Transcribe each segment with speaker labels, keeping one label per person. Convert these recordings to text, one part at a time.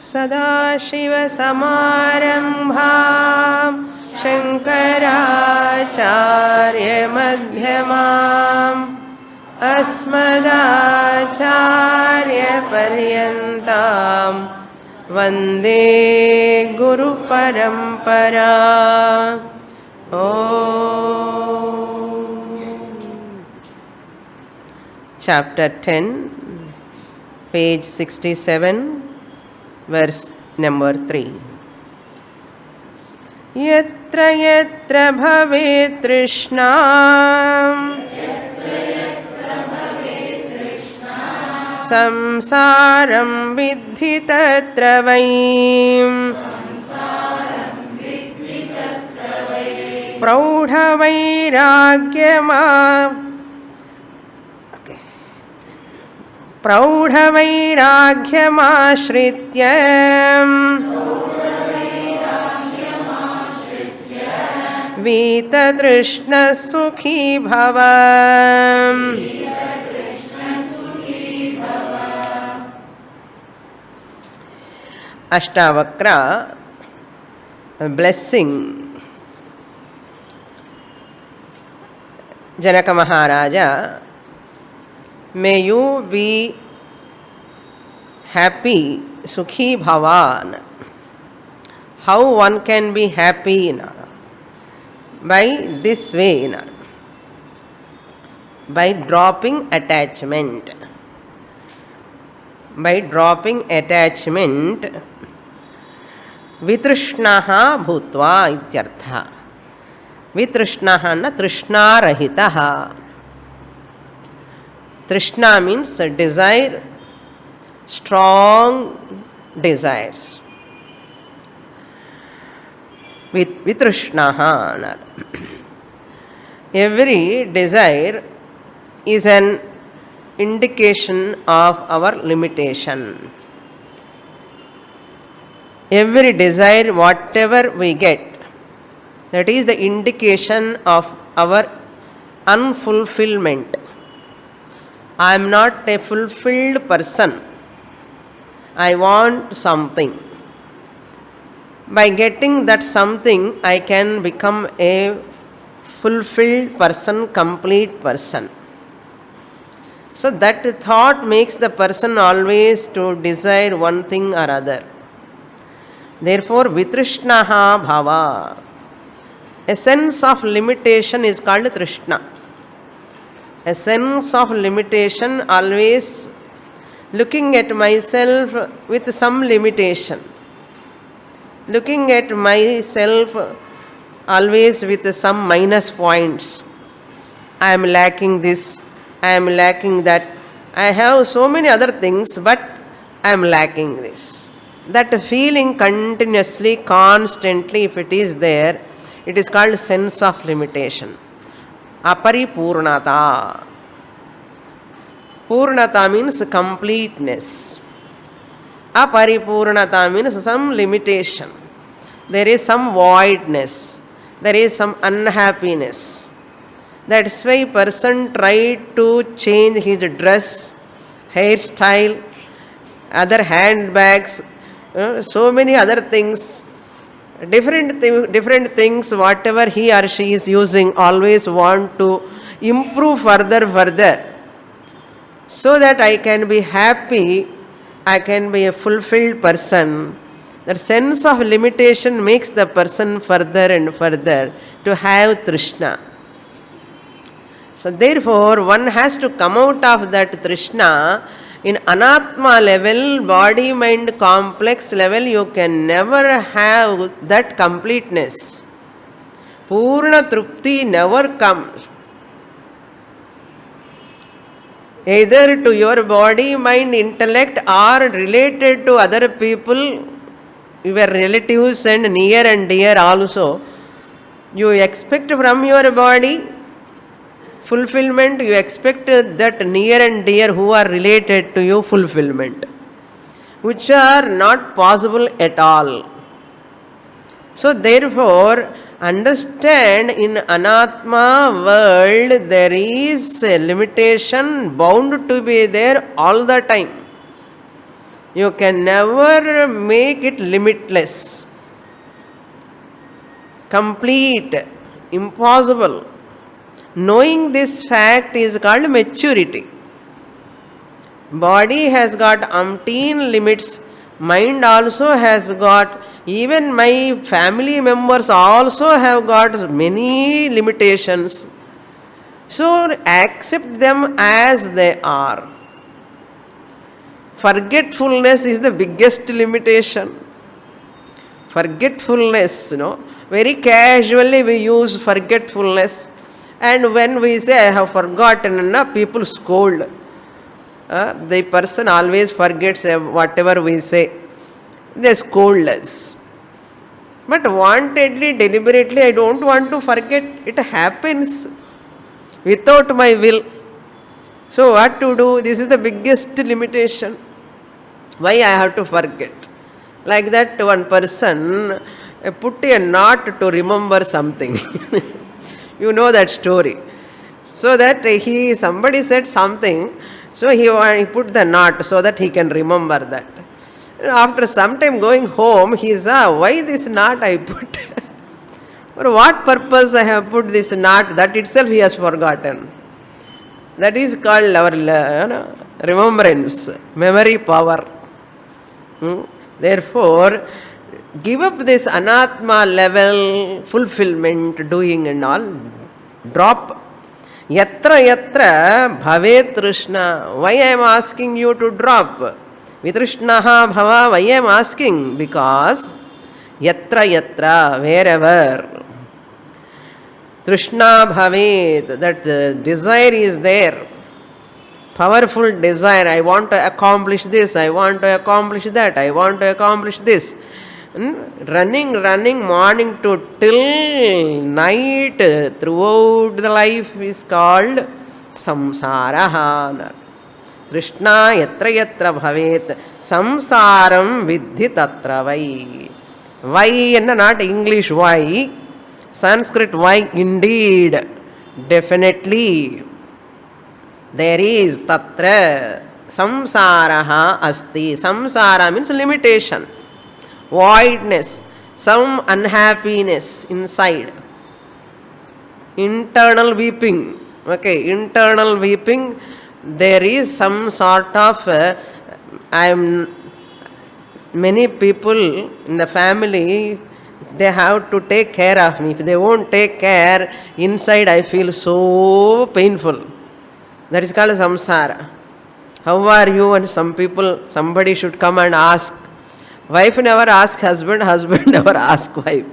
Speaker 1: सदाशिवसमारम्भां शङ्कराचार्यमध्यमाम् अस्मदाचार्यपर्यन्तां वन्दे गुरुपरम्परा। Chapter 10, page 67, verse number 3. यत्र यत्र भवेत् तृष्णा संसारं विद्धि तत्र वै प्रौढवैराग्यमाश्रित्य वीततृष्णः सुखी भव। Ashtavakra blessing Janaka Maharaja, may you be happy, Sukhi Bhavan. How one can be happy by this way, by dropping attachment. By dropping attachment, vitrishnaha bhutva ityartha. Vitrishnaha na trishna rahitaha. Trishna means desire, strong desires. Vitrishnaha. Every desire is an indication of our limitation. Every desire, whatever we get, that is the indication of our unfulfillment. I am not a fulfilled person. I want something. By getting that something, I can become a fulfilled person, complete person. So that thought makes the person always to desire one thing or other. Therefore, vitrishnaha bhava. A sense of limitation is called trishna. A sense of limitation, always looking at myself with some limitation. Looking at myself always with some minus points. I am lacking this. I am lacking that. I have so many other things, but I am lacking this. That feeling continuously, constantly, if it is there, it is called sense of limitation. Aparipurnata. Purnata means completeness. Aparipurnata means some limitation. There is some voidness. There is some unhappiness. That's why person tried to change his dress, hairstyle, other handbags, so many other things, different things, whatever he or she is using, always want to improve further, so that I can be happy, I can be a fulfilled person. That sense of limitation makes the person further and further to have trishna. So therefore, one has to come out of that trishna. In anatma level, body mind complex level, you can never have that completeness. Purna trupti never comes. Either to your body, mind, intellect, or related to other people, your relatives and near and dear also. You expect from your body fulfillment, you expect that near and dear who are related to you fulfillment, which are not possible at all. So therefore, understand in Anatma world there is a limitation bound to be there all the time. You can never make it limitless, complete, impossible. Knowing this fact is called maturity. Body has got umpteen limits. Mind also has got, even my family members also have got many limitations. So accept them as they are. Forgetfulness is the biggest limitation. Forgetfulness, very casually we use forgetfulness. And when we say, I have forgotten, people scold. The person always forgets whatever we say. They scold us. But wantedly, deliberately, I don't want to forget. It happens without my will. So what to do? This is the biggest limitation. Why I have to forget? Like that one person put a knot to remember something. You know that story. So that somebody said something, so he put the knot so that he can remember that. After some time going home, he saw, why this knot I put? For what purpose I have put this knot? That itself he has forgotten. That is called our remembrance, memory power. Therefore, give up this anatma level, fulfillment, doing and all. Drop. Yatra yatra bhave trishna. Why I am asking you to drop? Vitrishnaha bhava. Why I am asking? Because yatra yatra, wherever trishna bhavet, that desire is there. Powerful desire. I want to accomplish this. I want to accomplish that. I want to accomplish this. Running morning to till night throughout the life is called samsara. Trishna yatra yatra bhavet samsaram vidhi tatra vai. Why and not English why. Sanskrit why indeed. Definitely. There is tatra samsaraha asti. Samsara means limitation. Voidness, some unhappiness inside, internal weeping. Okay, internal weeping, there is some sort of many people in the family, they have to take care of me. If they won't take care, inside I feel so painful. That is called samsara. How are you? And somebody should come and ask. Wife never ask husband, husband never ask wife.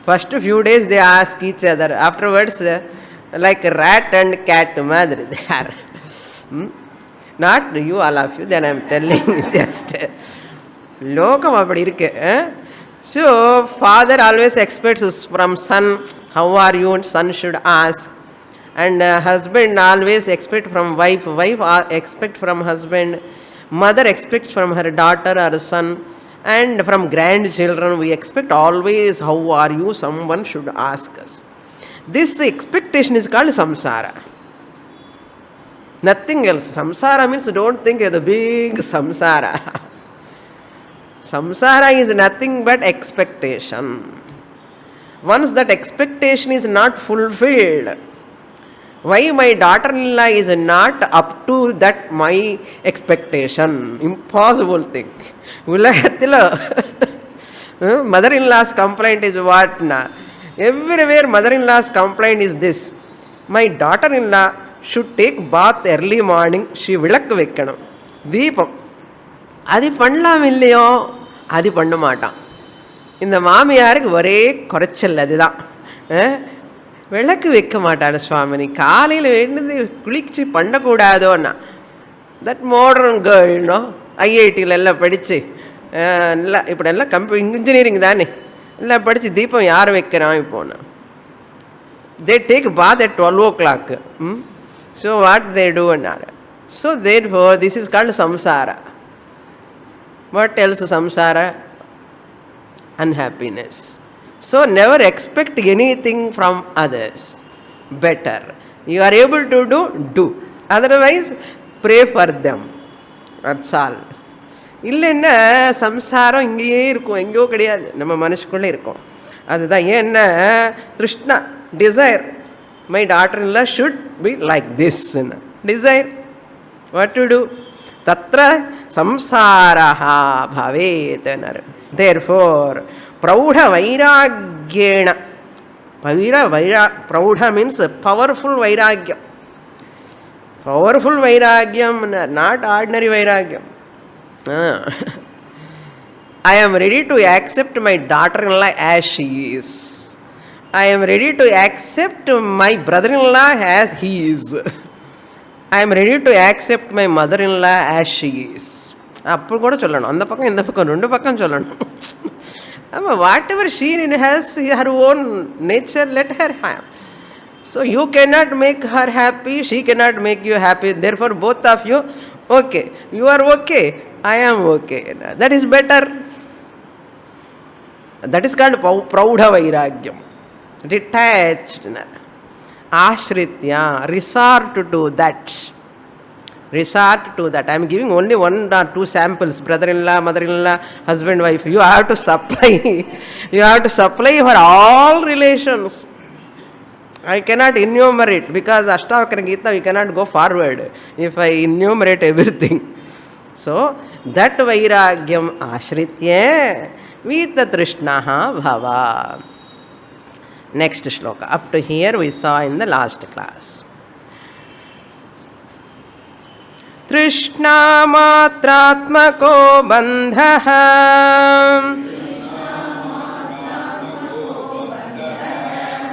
Speaker 1: First few days they ask each other. Afterwards, like rat and cat madri they are. Not you, all of you, then I am telling just. Lokam appadi irukke. So, father always expects from son, how are you? And son should ask. And husband always expect from wife. Wife expect from husband. Mother expects from her daughter or son. And from grandchildren, we expect always, how are you? Someone should ask us. This expectation is called samsara. Nothing else. Samsara means don't think of the big samsara. Samsara is nothing but expectation. Once that expectation is not fulfilled, why my daughter-in-law is not up to that my expectation? Impossible thing. Mother-in-law's complaint is what? Everywhere mother-in-law's complaint is this. My daughter-in-law should take bath early morning. She vilakku vekkanam. Deepam. Adi pannalam illiyo, adi panna maataan. இந்த மாமியாருக்கு ஒரே குறைச்சல் அதுதான். விளக்கு வைக்க மாட்டாள் சுவாமினி. காலையில் எழுந்து குளிச்சு பண்ணக்கூடாதோன்னா. தட் மாடர்ன் கேர்ள்னோ ஐஐடியில் எல்லாம் படித்து நல்லா இப்படியெல்லாம் இன்ஜினியரிங் தானே எல்லாம் படித்து தீபம் யார் வைக்கிறான் இப்போனா. They take bath at 12 o'clock. So what they do? So therefore this is called samsara. What else samsara? Unhappiness. So never expect anything from others. Better. You are able to do. Otherwise, pray for them. That's all. இல்லைன்னா சம்சாரம் இங்கேயே இருக்கும், எங்கேயோ கிடையாது, நம்ம மனசுக்குள்ளே இருக்கும். அதுதான் ஏன்னா திருஷ்ணா, desire, my daughter in law should be like this desire. What to do? தத்ர சம்சாரஹா பவேத்னர். தேர்ஃபோர் பிரௌಢ வைராக்கியேன, பிரௌಢ மீன்ஸ் பவர்ஃபுல் வைராக்கியம். பவர்ஃபுல் வைராக்கியம், நாட் ஆர்டினரி வைராக்கியம். I am ready to accept my daughter-in-law as she is. I am ready to accept my brother-in-law as he is. I am ready to accept my mother-in-law as she is. அப்போ கூட சொல்லணும், அந்த பக்கம் இந்த பக்கம் ரெண்டு பக்கம் சொல்லணும். ஆமாம், what ever she has her own nature, let her have. So you cannot make her happy, she cannot make you happy. Therefore both of you okay. You are okay, I am okay. That is better. That is called praudha vairagyam. Detached. Ashritya, resort to that. Resort to that. I am giving only one or two samples. Brother-in-law, mother-in-law, husband, wife. You have to supply. You have to supply for all relations. I cannot enumerate because Ashtavakra Gita we cannot go forward if I enumerate everything. So that vairagyam ashritya vita trishnaha bhava. Next shloka. Up to here we saw in the last class. Trishna matratmako bandhaha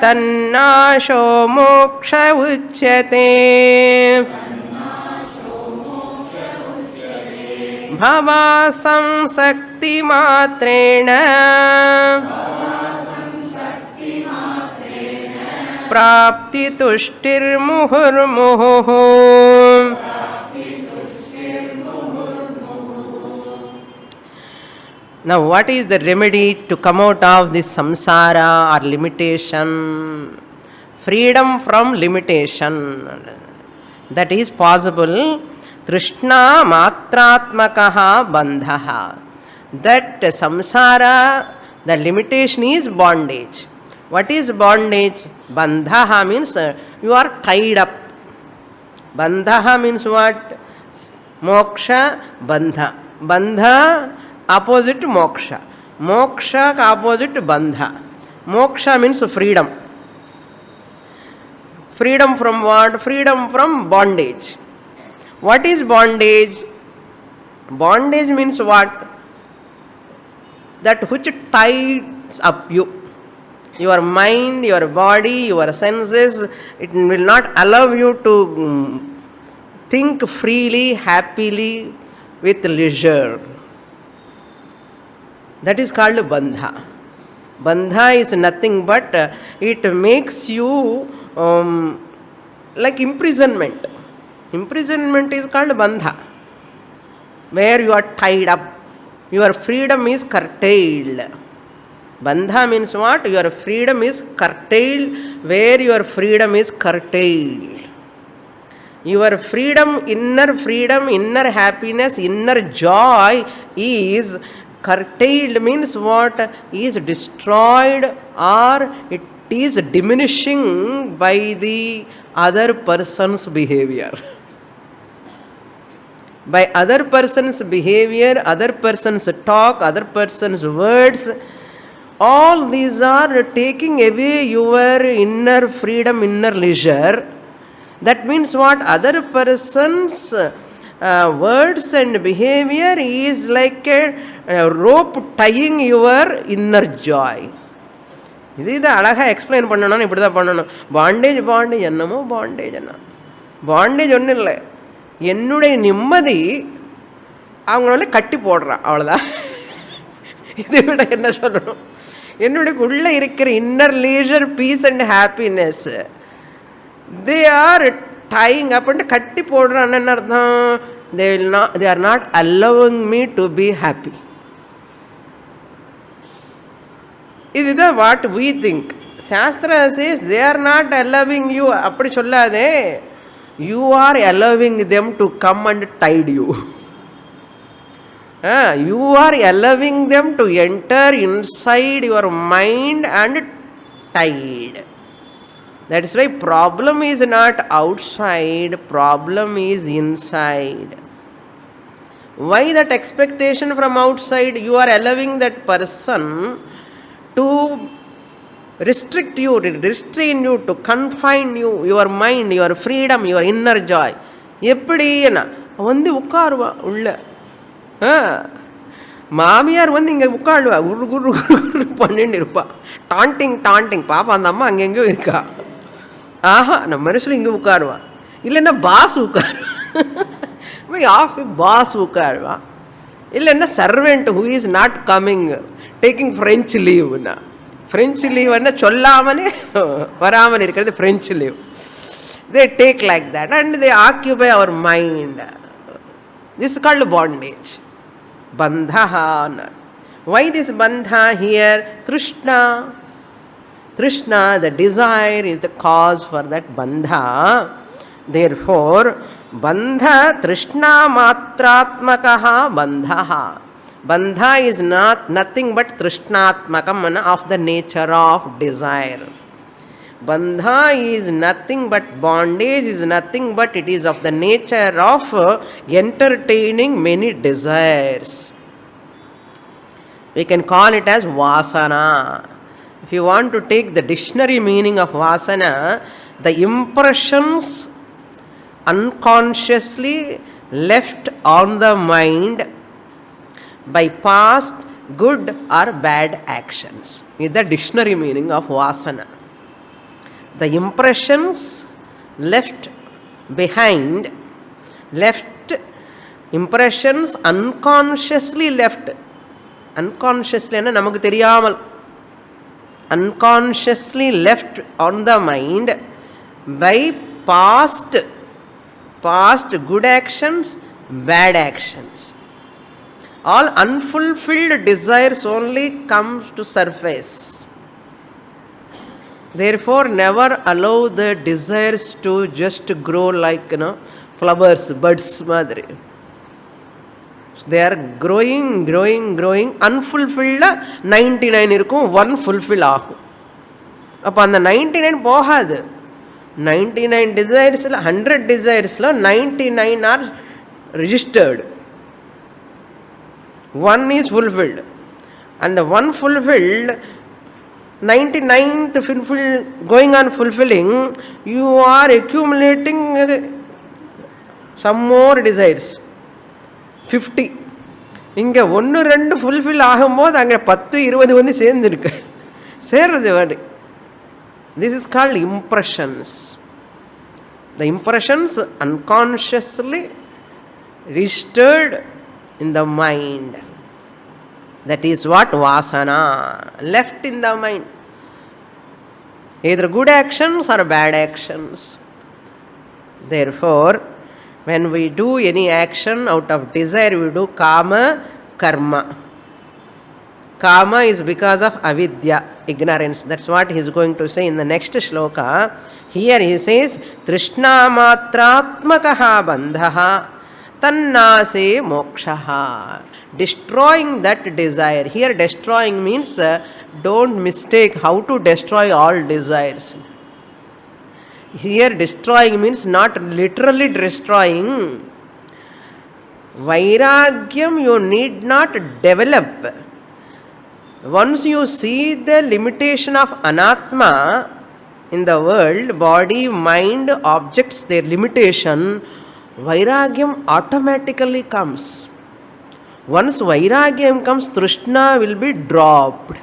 Speaker 1: तन्नाशो मोक्ष उच्यते भवा संसक्ति मात्रेण प्राप्ति तुष्टिर्मुहुर्मुहुः. Now, what is the remedy to come out of this samsara or limitation? Freedom from limitation. That is possible. Trishna matratmakaha bandhaha. That samsara, the limitation is bondage. What is bondage? Bandhaha means you are tied up. Bandhaha means what? Moksha, bandha. Bandha opposite moksha. Moksha opposite bandha. Moksha means freedom. Freedom from what? Freedom from bondage. What is bondage? Bondage means what? That which ties up you. Your mind, your body, your senses, it will not allow you to think freely, happily, with leisure. That is called bandha. Bandha is nothing but it makes you like imprisonment. Imprisonment is called bandha, where you are tied up. Your freedom is curtailed. Bandha means what? Your freedom is curtailed, where your freedom is curtailed. Your freedom, inner happiness, inner joy is curtailed, means what? Is destroyed or it is diminishing by the other person's behavior. By other person's behavior, other person's talk, other person's words, all these are taking away your inner freedom, inner leisure. That means what? Other person's words and behavior is like a rope tying your inner joy. இது அழகாக explain பண்ணணும்னு இப்படி தான் பண்ணணும். Bondage என்னமோ bondage என்ன bondage ஒன்றும் இல்லை, என்னுடைய நிம்மதி அவங்கள கட்டி போடுறான், அவ்வளோதான். இதை விட என்ன சொல்லணும்? என்னுடைய உள்ளே இருக்கிற inner leisure, peace and happiness, they are dying அப்படின்ட்டு கட்டி போடுறான்னு என்ன அர்த்தம்? they are not allowing me to be happy. இதுதான் what we think. Sastra says they are not allowing you. அப்படி சொல்லாதே, you are allowing them to come and tide you. You are allowing them to enter inside your mind and tide. That is why problem is not outside, problem is inside. Why that expectation from outside? You are allowing that person to restrict you, restrain you, to confine you, your mind, your freedom, your inner joy. எப்படின்னா வந்து உட்காருவா உள்ள, மாமியார் வந்து இங்கே உட்காருவா, குரு குரு குரு பண்ணிட்டு இருப்பா, taunting பாப்பா அந்த அம்மா அங்கெங்கோ இருக்கா, ஆஹா நம்ம மனசில் இங்கே உட்காருவா, இல்லைன்னா பாஸ் உட்காருவா, பாஸ் உட்காருவா, இல்லைன்னா servant who is not coming taking French லீவ்னா, ஃப்ரெஞ்சு லீவ்னா சொல்லாமலே வராமல் இருக்கிறது French leave. They take like that and they occupy our mind. This is called bondage. Bandha. Why this bandha here? Trishna. Trishna, the desire, is the cause for that bandha. Therefore, bandha trishna matratmakaha bandha. Bandha is nothing but trishnatmakam, of the nature of desire. Bandha is nothing but, bondage is nothing but, it is of the nature of entertaining many desires. We can call it as vasana. If you want to take the dictionary meaning of vasana, the impressions unconsciously left on the mind by past good or bad actions is the dictionary meaning of vasana. The impressions left behind, impressions unconsciously left, unconsciously na namakku theriyamal, unconsciously left on the mind by past good actions, bad actions. All unfulfilled desires only comes to surface. Therefore, never allow the desires to just grow like, flowers, buds madri. They are growing. Unfulfilled 99 இருக்கும், 1 fulfill ஆகும். அப்போ அந்த 99 போகாது. 99 desires-ல 100 desires-ல 99 are registered. 1 is fulfilled. And the 1 fulfilled, 99th going on fulfilling, you are accumulating some more desires, 50. இங்கே 1-2 fulfil ஆகும்போது அங்கே 10-20 வந்து சேர்ந்துருக்கு, சேர்றது வேறு. This is called impressions. The impressions unconsciously registered in the mind. That is what vasana, left in the mind. Either good actions or bad actions. Therefore, when we do any action out of desire, we do kama karma. Kama is because of avidya, ignorance. That's what he is going to say in the next shloka. Here he says, Trishna matratmakaha bandhaha tannase mokshaha. Destroying that desire. Here destroying means, don't mistake how to destroy all desires. Here destroying means not literally destroying. Vairagyam you need not develop. Once you see the limitation of anatma in the world, body, mind, objects, their limitation, vairagyam automatically comes. Once vairagyam comes, trishna will be dropped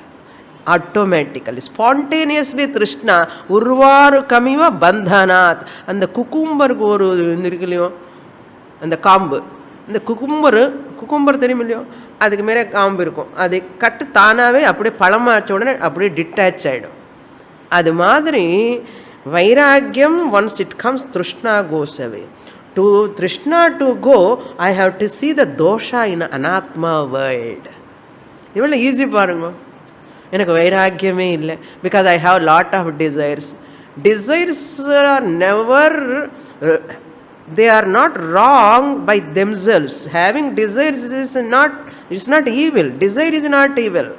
Speaker 1: automatically, spontaneously. Trishna urvaru kamiva bandhanat. And the cucumber goru irukillo, and the காம்பு, இந்த cucumber தெரியும் இல்லையோ, அதுக்கு மேலே காம்பு இருக்கும், அது கட்டு தானாகவே அப்படியே பழமாச்ச உடனே அப்படியே டிட்டாச் ஆகிடும். அது மாதிரி வைராக்கியம், once it comes, trishna goes away. To trishna to go, I have to see the dosha in anatma world. இவ்வளோ ஈஸி பாருங்க. எனக்கு வைராக்கியமே இல்லை, because I have lot of desires. Desires are never they are not wrong by themselves. Having desires is not, it's not evil. Desire is not evil.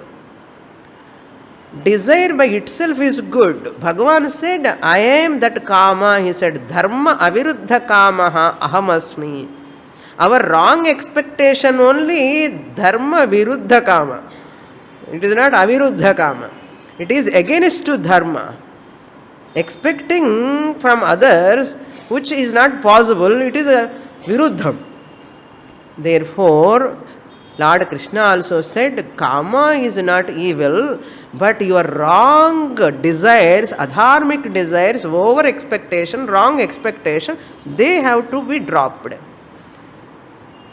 Speaker 1: Desire by itself is good. Bhagavan said, I am that kama. He said, dharma aviruddha kamaha ahamasmi. Our wrong expectation only dharma viruddha kama. It is not aviruddha kama. It is against to dharma. Expecting from others which is not possible, it is a viruddham. Therefore, Lord Krishna also said, kama is not evil, but your wrong desires, adharmic desires, over expectation, wrong expectation, they have to be dropped.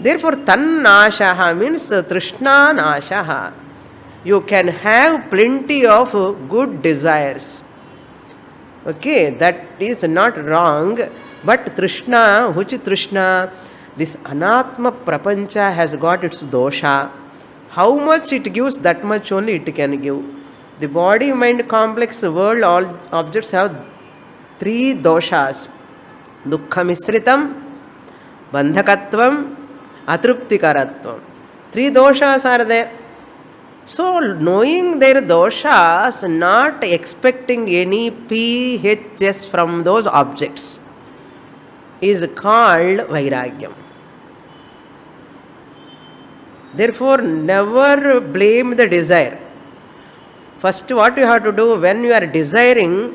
Speaker 1: Therefore, tannashaha means trishna nashaha. You can have plenty of good desires. Okay, that is not wrong, but trishna, which trishna? This anatma prapancha has got its dosha. How much it gives, that much only it can give. The body mind complex world, all objects have three doshas: dukkha misritam, bandhakatvam, atruptikaratvam. Three doshas are there. So, knowing their doshas, not expecting any PHS from those objects, is called vairagyam. Therefore, never blame the desire. First, what you have to do when you are desiring,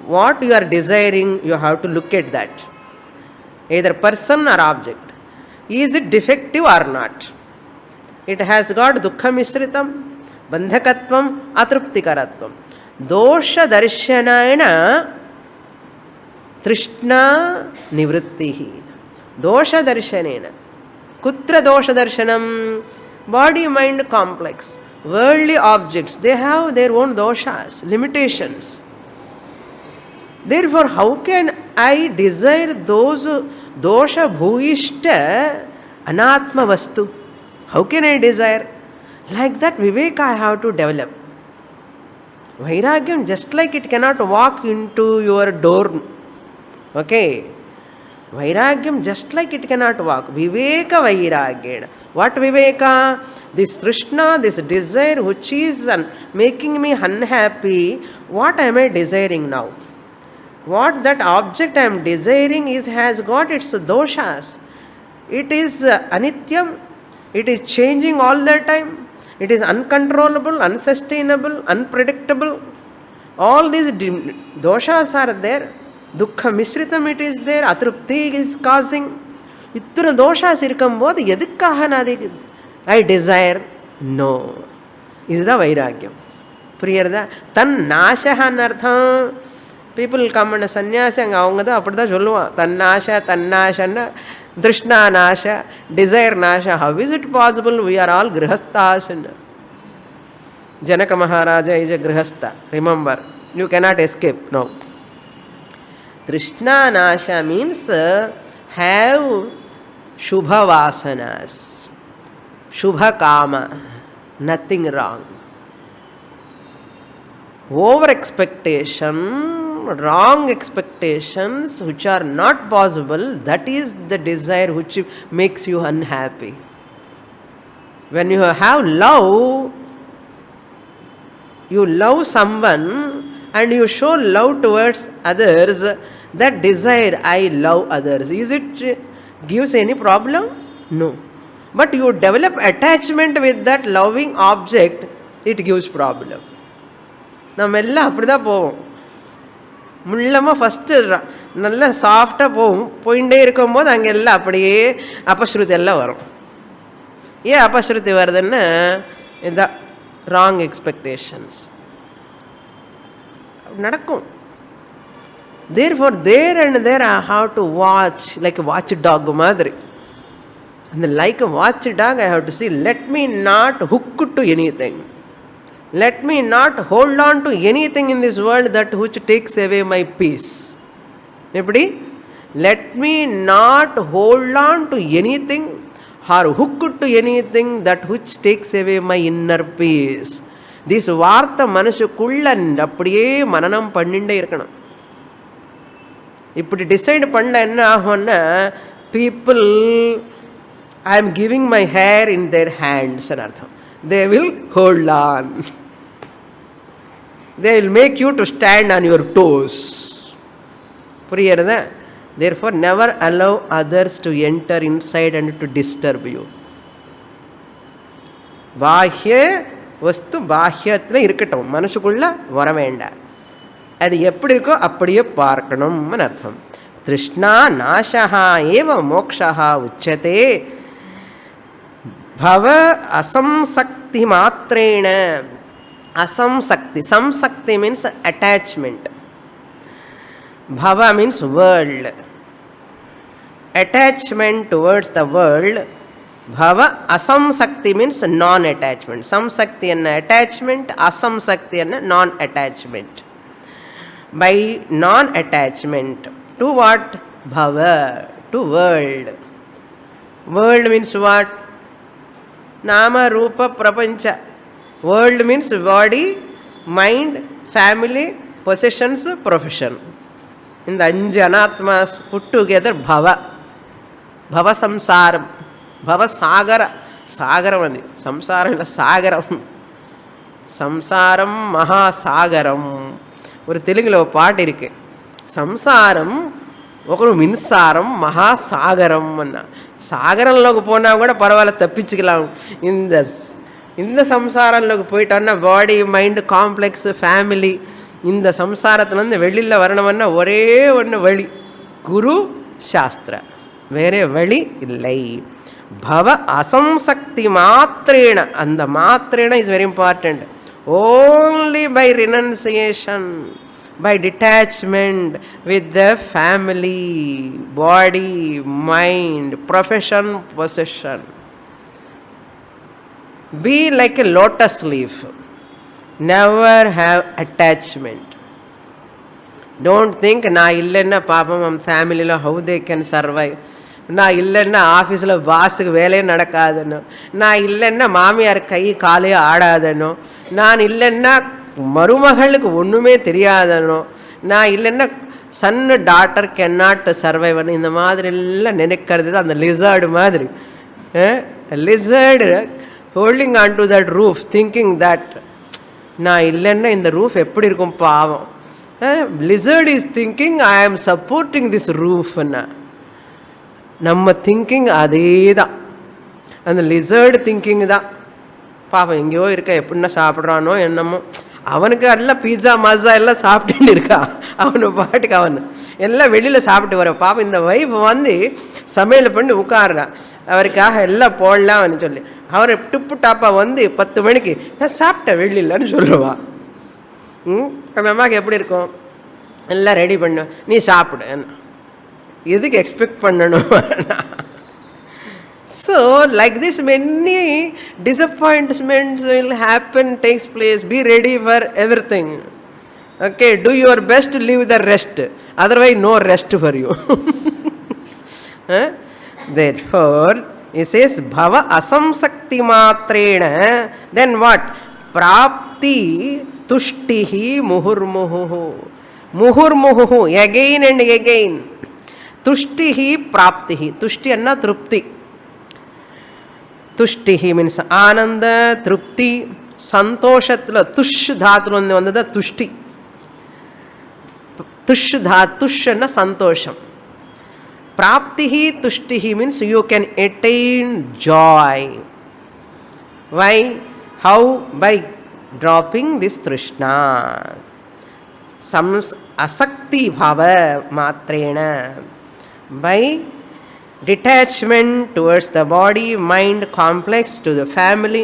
Speaker 1: what you are desiring, you have to look at that. Either person or object. Is it defective or not? It has got dukkha misritam, bandhakatvam, atruptikaratvam. Dosha darshanayana trishna nivrittihi. Dosha darshanena. Kutra dosha darshanam? Body mind complex. Worldly objects, they have their own doshas, limitations. Therefore, how can I desire those dosha bhuishta anatma vastu? How can I desire? Like that, viveka I have to develop. Vairagyam, just like it cannot walk into your door. Okay. Vairagyam, just like it cannot walk. Viveka vairagyena. What viveka? This trishna, this desire which is making me unhappy, what am I desiring now? What that object I am desiring has got its doshas. It is anityam. It is changing all the time. It is uncontrollable, unsustainable, unpredictable. All these doshas are there. Dukkha misritam it is there. Atrupti is causing. Ittura doshas irkumbodhu edukkaga nadi I desire? No. This is the vairagyam. Priyarda. Tan nashaha anartham. People come and sannyasa anga avanga da appadha solluva. Tan nasha, drishna nasha, desire nasha. How is it possible? We are all grihasthas. Janaka Maharaja is a grihastha. Remember, you cannot escape now. Trishna nasha means have shubha vasanas. Shubha kama, nothing wrong. Over expectation, wrong expectations which are not possible, that is the desire which makes you unhappy. When you have love, you love someone and you show love towards others, that desire, I love others, is it gives any problem? No. But you develop attachment with that loving object, it gives problem. நம்ம எல்லாம் அப்படிதான் போவோம். முள்ளமாக first நல்லா சாஃப்டாக போகும். போயிட்டே இருக்கும்போது அங்கே எல்லாம் அப்படியே அபஸ்ருதி எல்லாம் வரும். ஏன் அபஸ்ருதி வருதுன்னா இதான் ராங் எக்ஸ்பெக்டேஷன்ஸ் நடக்கும். Therefore, there and there I have to watch, like a watchdog மாதிரி. And like a watchdog, I have to see, let me not hook to anything. Let me not hold on to anything in this world that which takes away my peace. Eppadi? Let me not hold on to anything or hook to anything that which takes away my inner peace. This வார்த்தை மனசுக்குள்ள அப்படியே மனனம் பண்ணிண்டே இருக்கணும். இப்படி decide பண்ண என்ன ஆகும்னா, people I am giving my hair in their hands அர்த்தம். They will hold on, they will make you to stand on your toes. புரியுறதா? Therefore never allow others to enter inside and to disturb you. பாஹ்ய வஸ்து பாஹ்யத்தில் இருக்கட்டும், மனசுக்குள்ள வர வேண்டாம். அது எப்படி இருக்கோ அப்படியே பார்க்கணும்னு அர்த்தம். திருஷ்ணா நாசா ஏவ மோக்ஷா உச்சதே பவ அசம்சக்தி மாத்திரேன. அசம்சக்தி, சம்சக்தி means attachment, bhava means world, attachment towards the world. Bhava asamsakti means non-attachment. Samsakti and attachment, asamsakti and non-attachment. By non-attachment to what? Bhava, to world. World means what? Nama Rupa Prapancha. World means body, mind, family, possessions, profession. இந்த 5 அனாத்மாஸ் put together பவ. பவ சம்சாரம், பவ சாகர, சாகரம் அது சம்சாரம் இல்லை சாகரம். சம்சாரம் மகாசாகரம். ஒரு தெலுங்கில் ஒரு பாட்டு இருக்கு, சம்சாரம் ఒక மின்சாரம் மகாசாகரம் அண்ணா. சாகరంలోకి போனா கூட பரவாயில்ல, தப்பிச்சுக்கலாம். இந்த சம்சாரம்లోకి போயிட்டோன்னா பாடி, மைண்டு, காம்ப்ளெக்ஸ், ஃபேமிலி, இந்த சம்சாரத்துலேருந்து வெளியில் வரணும்னா ஒரே ஒன்று வழி, குரு சாஸ்திர, வேறே வழி இல்லை. பவ அசம்சக்தி மாத்திரேன, அந்த மாத்திரேன is very important. Only by renunciation, by detachment with the family, body, mind, profession, possession. Be like a lotus leaf. Never have attachment. Don't think na illenna paapam am family lo how they can survive. Na illenna office lo boss ku vele nadakadano. Na illenna maamiyar kai kaale aadadano. Na illenna மருமகளுக்கு ஒன்றுமே தெரியாதனோ, நான் இல்லைன்னா Sun daughter cannot survive. இந்த மாதிரி எல்லாம் நினைக்கிறது தான் அந்த லிசர்டு மாதிரி. Lizard holding on to that roof, thinking that நான் இல்லைன்னா இந்த ரூஃப் எப்படி இருக்கும் பாவம். லிசர்ட் இஸ் திங்கிங் ஐ ஆம் சப்போர்ட்டிங் திஸ் ரூஃப்னா. நம்ம திங்கிங் அதே தான், அந்த லிசர்டு திங்கிங் தான். பாவம் எங்கேயோ இருக்க, எப்படின்னா சாப்பிட்றானோ என்னமோ, அவனுக்கு எல்லாம் பீஸா மஸா எல்லாம் சாப்பிட்டுன்னு இருக்கா, அவனு பாட்டுக்கு அவனு எல்லாம் வெளியில் சாப்பிட்டு வர. பாப்பா இந்த வைஃப் வந்து சமையல் பண்ணி உட்காடுறான், அவருக்காக எல்லாம் போடலாம்னு சொல்லி. அவரை டிப்பு டாப்பாக வந்து 10 மணிக்கு நான் சாப்பிட்டேன் வெளியிலன்னு சொல்லுவா. நம்ம அம்மாவுக்கு எப்படி இருக்கும், எல்லாம் ரெடி பண்ணுவேன், நீ சாப்பிடு, எதுக்கு எக்ஸ்பெக்ட் பண்ணணும். So like this many disappointments will happen, takes place. Be ready for everything. Okay, do your best, leave the rest, otherwise no rest for you. Therefore he says bhava asamsakti matrena, then what? Prapti tushtihi muhurmuhu. Muhurmuhu, again and again. Tushtihi praptihi. Tushti anna trupti. துஷ்டிஹி means ஆனந்த, திருப்தி, சந்தோஷத்தில் துஷ் தாத்துல வந்தது துஷ்டி. துஷ் துஷ்ன்னா சந்தோஷம். பிராப்திஹி துஷ்டிஹி means you can attain joy. Why? How? By dropping this திருஷ்ணா. அசக்தி பாவ மாத்திரேன, by detachment towards the body, mind, complex, to the family.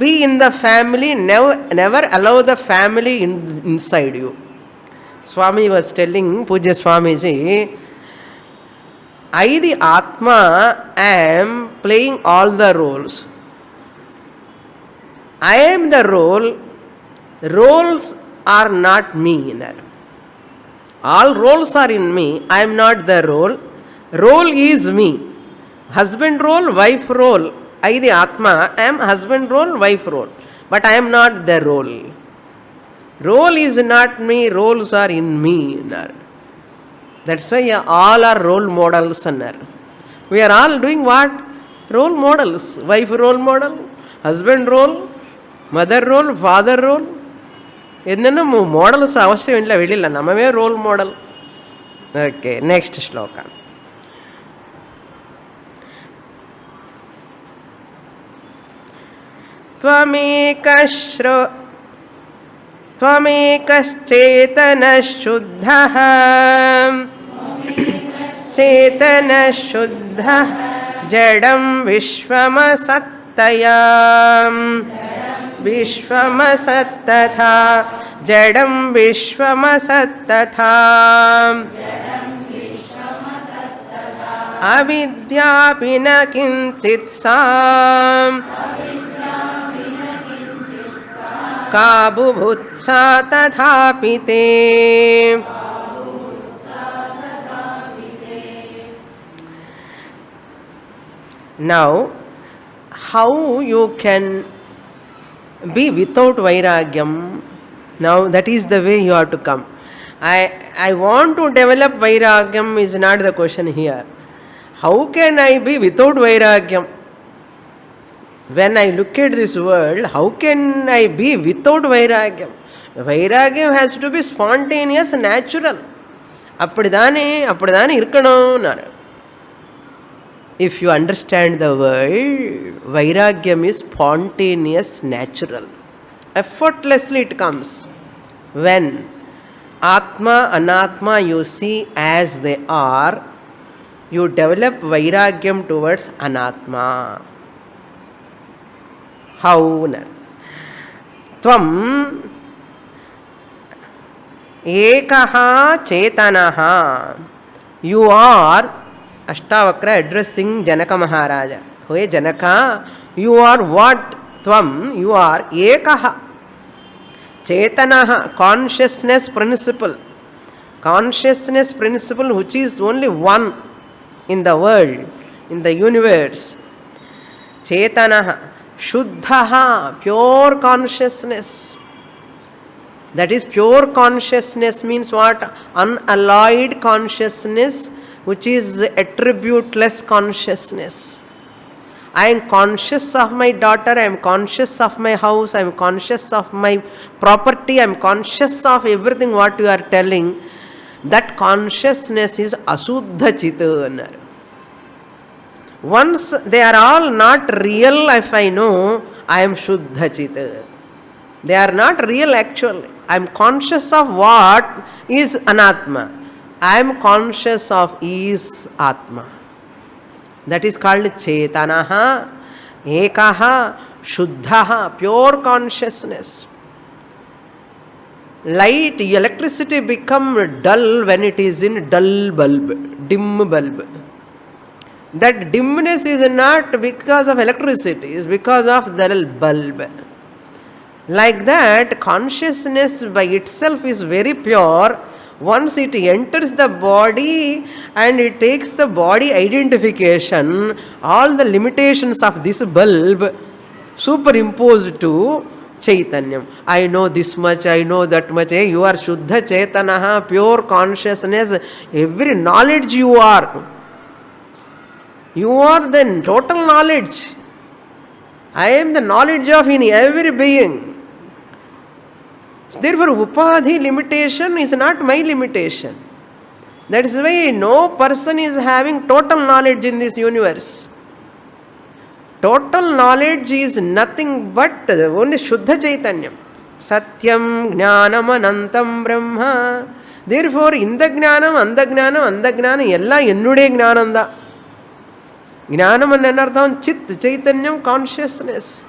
Speaker 1: Be in the family, never allow the family inside you. Swami was telling, Pujya Swamiji, I the Atma am playing all the roles. I am the role, roles are not me. All roles are in me, I am not the role. Role is me. Husband role, wife role. I the Atma am husband role, wife role. But I am not the role. Role is not me, roles are in me. That's why all are role models అన్నారు. We are all doing what? Role models. Wife role model, husband role, mother role, father role. என்னென்ன models అవసరం ఇంట్లో వెళ్ళిಲ್ಲ, నమ్మమే role model. Okay, next శ్లోక. త్వమేకశ్చేతనః శుద్ధః చేతనః శుద్ధః జడం విశ్వమసత్తయా విశ్వమసత్తథా జడం విశ్వమసత్తథా అవిద్యాపి న కించిత్ సాం కా బుభుత్సా తథాపి తే. Now, how you can be without vairagyam? Now that is the way you have to come. I want to develop vairagyam is not the question here. How can I be without vairagyam? When I look at this world, how can I be without vairagyam? Vairagyam has to be spontaneous, natural. Appadidane irkanum. If you understand the world, vairagyam is spontaneous, natural. Effortlessly it comes. When Atma, Anatma you see as they are, you develop vairagyam towards Anatma. How? Tvam ekaha chetanaha. You are Ashtavakra addressing Janaka Maharaja. Hoye Janaka, you are what? Tvam, you are ekaha. Chetanaha, consciousness principle. Consciousness principle which is only one in the world, in the universe. Chetanaha, Shuddhaha, pure consciousness. That is pure consciousness means what? Unalloyed consciousness, which is attributeless consciousness. I am conscious of my daughter, I am conscious of my house, I am conscious of my property, I am conscious of everything what you are telling. That consciousness is asuddha chita. Once they are all not real, if I know, I am shuddha chita. They are not real actually. I am conscious of what is anatma. I am conscious of is Atma. That is called Chetanaha, Ekaha, Shuddhaha, pure consciousness. Light, electricity become dull when it is in dull bulb, dim bulb. That dimness is not because of electricity, it is because of the bulb. Like that, consciousness by itself is very pure. Once it enters the body and it takes the body identification, all the limitations of this bulb superimposed to Chaitanyam. I know this much, I know that much. Hey, you are Shuddha Chaitanaha, pure consciousness. Every knowledge you are. You are the total knowledge. I am the knowledge of in every being. Therefore, upadhi limitation is not my limitation. That is why no person is having total knowledge in this universe. Total knowledge is nothing but only Shuddha Chaitanyam. Satyam Jnanam Anantam Brahma. Therefore, inda Jnanam, anda Jnanam, anda Jnanam, ella ennude Jnanam da. Jnanam annartham Chit Chaitanyam, consciousness.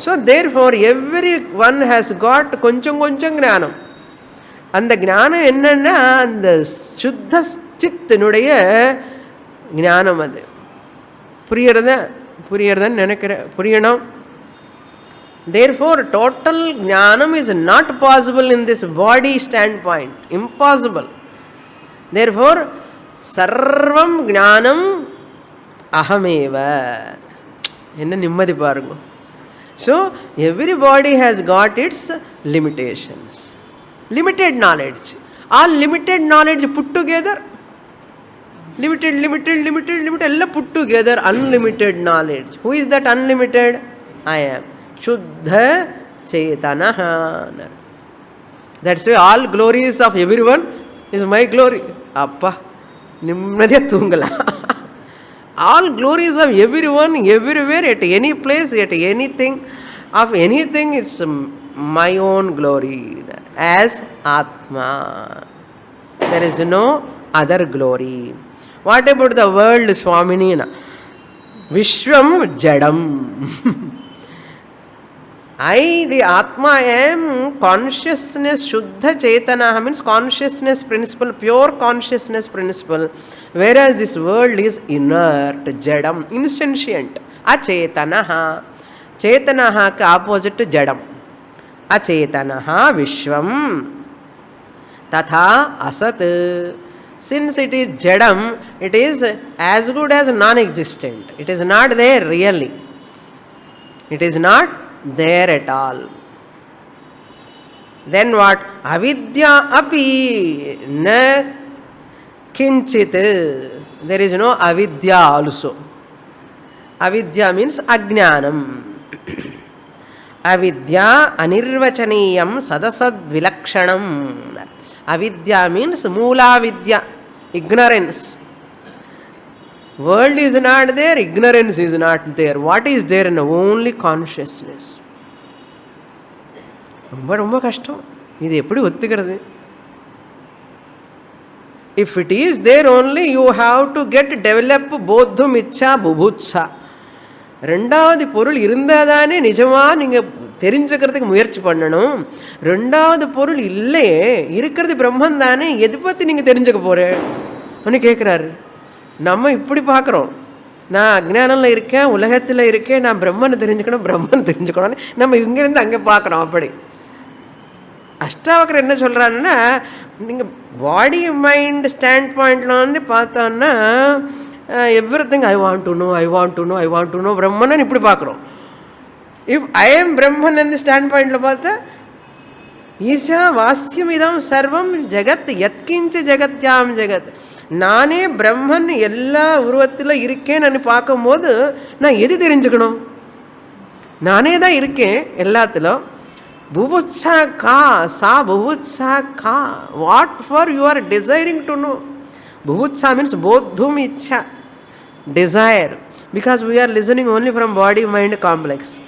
Speaker 1: So therefore everyone has got koncham gnanam. அந்த ஞானம் என்னன்னா அந்த சுத்த சித்தினுடைய ஞானம். அது புரியறதுன்னு நினைக்கிறேன், புரியணும். Therefore total ஞானம் is not possible in this body standpoint, impossible. Therefore sarvam ஞானம் ahameva. என்ன நிம்மதி பாருங்க. So everybody has got its limitations, limited knowledge. All limited knowledge put together, limited, all put together, unlimited knowledge. Who is that unlimited? I am. Shuddha Chetanaha. That's why all glories of everyone is my glory. Appa, nimmadhe tungala. All glories of everyone, everywhere, at any place, at anything, of anything, it's my own glory as Atma. There is no other glory. What about the world, Swamini? Vishwam Jadam. I, the Atma, am consciousness, Shuddha Chetana, means consciousness principle, pure consciousness principle, whereas this world is inert, Jadam, insentient, Achetanaha. Chetanaha ka opposite Jadam. Achetanaha Vishwam Tatha Asat. Since it is Jadam, it is as good as non-existent. It is not there really. It is not there at all. Then what? Avidya api na kinchit. There is no avidya also. Avidya means ajnanam. Avidya anirvachaniyam sadasad vilakshanam. Avidya means moola vidya, ignorance. World is not there, ignorance is not there. What is there? In only consciousness. ரொம்ப ரொம்ப கஷ்டம் இது எப்படி ஒத்துக்கிறது? If it is there only, you have to get develop bodhum ichha bubutsa. ரெண்டாவது பொருள் இருந்தாதானே நிஜமா நீங்க தெரிஞ்சுக்கிறதுக்கு முயற்சி பண்ணணும். ரெண்டாவது பொருள் இல்லையே, இருக்கிறது பிரம்மன் தானே, எது பற்றி நீங்கள் தெரிஞ்சுக்க போகிறேன்னு கேட்குறாரு. நம்ம இப்படி பார்க்குறோம், நான் அஜ்ஞானில் இருக்கேன், உலகத்தில் இருக்கேன், நான் பிரம்மனை தெரிஞ்சுக்கணும், பிரம்மன் தெரிஞ்சுக்கணும்னு நம்ம இங்கேருந்து அங்கே பார்க்குறோம். அப்படி அஷ்டாவக்கர் என்ன சொல்கிறாருன்னா, நீங்கள் பாடி மைண்ட் ஸ்டாண்ட் பாயிண்டில் வந்து பார்த்தோன்னா everything I want to know, I want to know, I want to know பிரம்மன்னு இப்படி பார்க்குறோம். இஃப் ஐ எம் பிரம்மன் அந்த ஸ்டாண்ட் பாயிண்டில் பார்த்தா ஈஷா வாஸ்யமிதம் சர்வம் ஜெகத் யத்கிஞ்ச ஜெகத்யாம் ஜெகத், நானே பிரம்மன் எல்லா உருவத்தில் இருக்கேன்னு பார்க்கும்போது நான் எது தெரிஞ்சுக்கணும்? நானே தான் இருக்கேன் எல்லாத்திலும். புபுத்சா கா, சா புபுத்சா கா, what for you are desiring to know. Bhuvutsa means bodhum ichha, desire, because we are listening only from body mind complex,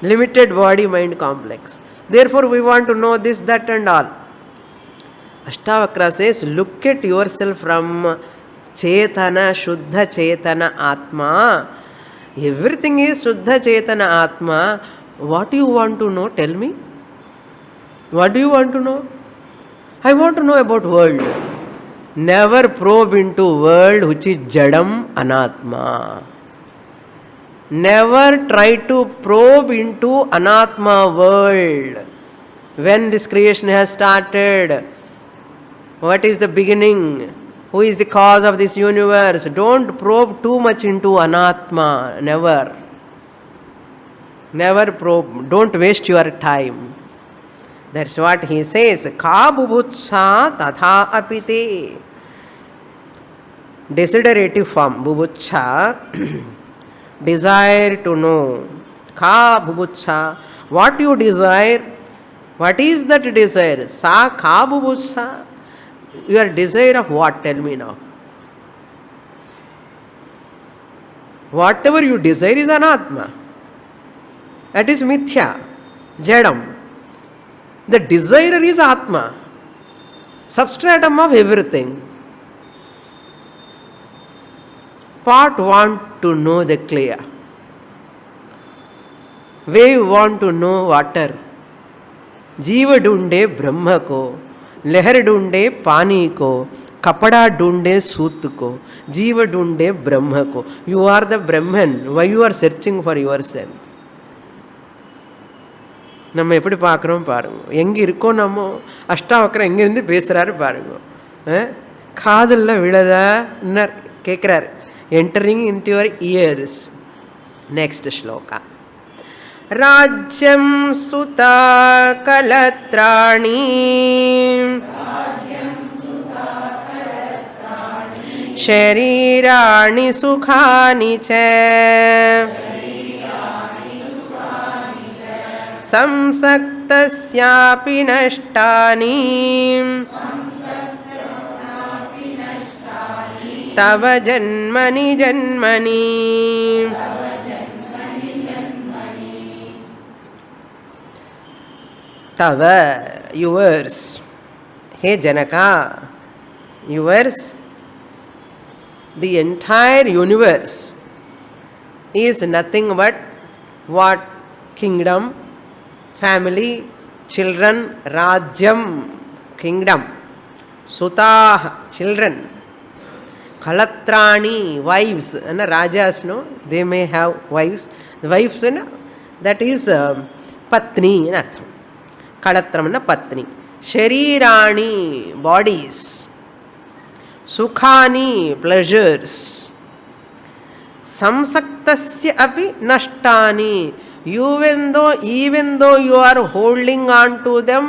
Speaker 1: limited body mind complex. Therefore we want to know this, that and all. Ashtavakra says, look at yourself from Chetana, Shuddha Chetana Atma. Everything is Shuddha Chetana Atma. What do you want to know? Tell me. What do you want to know? I want to know about world. Never probe into world which is Jadam Anatma. Never try to probe into Anatma world. When this creation has started, what is the beginning? Who is the cause of this universe? Don't probe too much into Anatma. Never. Never probe. Don't waste your time. That's what he says. Ka bubutsa tatha apite. Desiderative form. Bubutsa. Desire to know. Ka bubutsa. What you desire? What is that desire? Sa ka bubutsa. Your desire of what? Tell me now. Whatever you desire is anatma. That is mithya. Jadam. The desire is Atma, substratum of everything. Pot want to know the clay. Wave want to know water. Jiva ढूंढे ब्रह्म को, लहर ढूंढे पानी को, कपड़ा ढूंढे सूत को, जीव ढूंढे ब्रह्म को. You are the Brahman. Why you are searching for yourself? நம்ம எப்படி பார்க்குறோம் பாருங்க. எங்கே இருக்கோம் நம்ம? அஷ்டாவக்கரம் எங்கேருந்து பேசுகிறாரு பாருங்க. காதலில் விழதா கேட்குறாரு. Entering in to your ears. Next shloka. ராஜ்யம் சுதா கலத்ராணி शरीराणि सुखानि च संसक्तस्यापि नष्टानि तव जन्मनि जन्मनि. Tava, yours. Hey Janaka, yours. The entire universe is nothing but what? Kingdom, family, children, Rajyam, kingdom, Sutah, children, Kalatrani, wives, and Rajas, no, they may have wives. The wives, that is Patni, Kalatramana Patni. Sharirani, bodies. Sukhani, pleasures. Samsaktasya api nashtani. Even though you are holding on to them,